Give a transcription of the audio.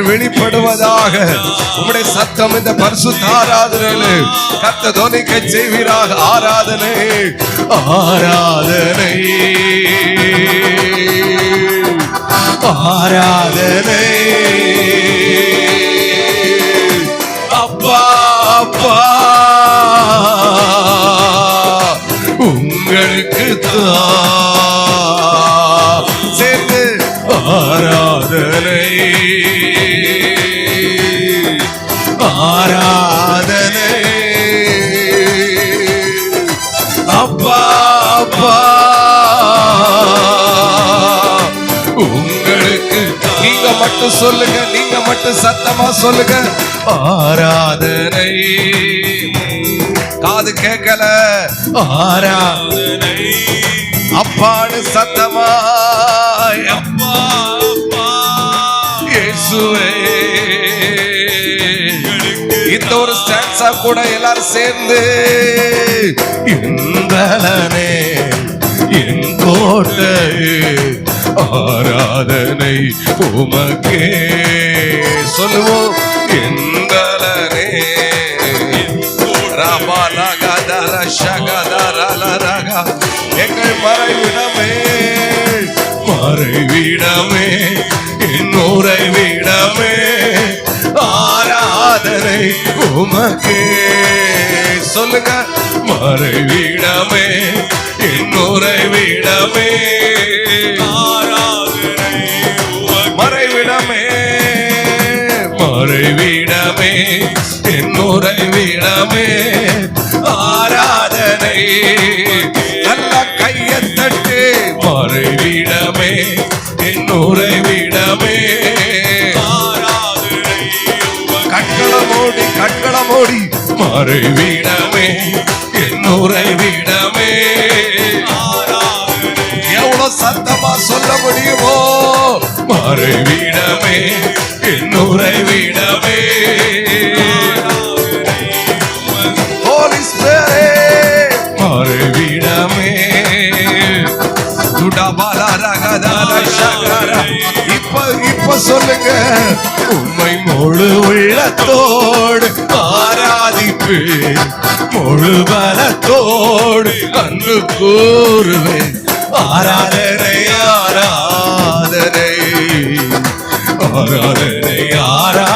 வெளிப்படுவதாக. உம்முடைய சத்தம் இந்த பரிசுத்த ஆராதனை கர்த்தர் தொனிக்க செய்வீராக. ஆராதனை ஆராதனை ஆராதனை அப்பா அப்பா உங்களுக்கு சேர்ந்து ஆராதனை ஆராதனை அப்பா அப்பா உங்களுக்கு. நீங்க மட்டும் சொல்லுங்க, நீங்க மட்டும் சத்தமா சொல்லுங்க. ஆராதனை. காது கேட்கல. ஆராதனை அப்பான்னு சத்தமா அப்பா அப்பா இயேசுவே. இந்த ஒரு ஸ்டான்ஸா கூட எல்லாரும் சேர்ந்து இந்தலனே என் கோட்டை ஆராதனை உமக்கே சொல்லுவோம். எந்தலனே எங்கள் மறைவிடமே மறைவிடமே என் உறைவிடமே ஆராதனை உமக்கே சொல்லுங்க. மறைவிடமே என் உறைவிடமே ஆராதனை மறைவிடமே மறைவிடமே என் உறைவிடமே ஆராதனை. நல்ல கையை தட்டு. மறைவிடமே என் உறைவிடமே ஆராதனை. கட்களமோடி கட்களமோடி மறைவிடமே என் உறைவிடமே ஆராதனை. எவ்வளவு சத்தமா சொல்ல முடியுமோ? மறைவிடமே என் உறைவிடமே ஹோலி ஸ்பிரிட் மறைவிடமே. இப்ப சொல்லுங்க. உம்மை முழு உள்ளத்தோடு ஆராதிப்பேன், முழு பலத்தோடு அன்பு கூறுவேன். ஆராதனை ஆராதனை ஆராதனை ஆராதனை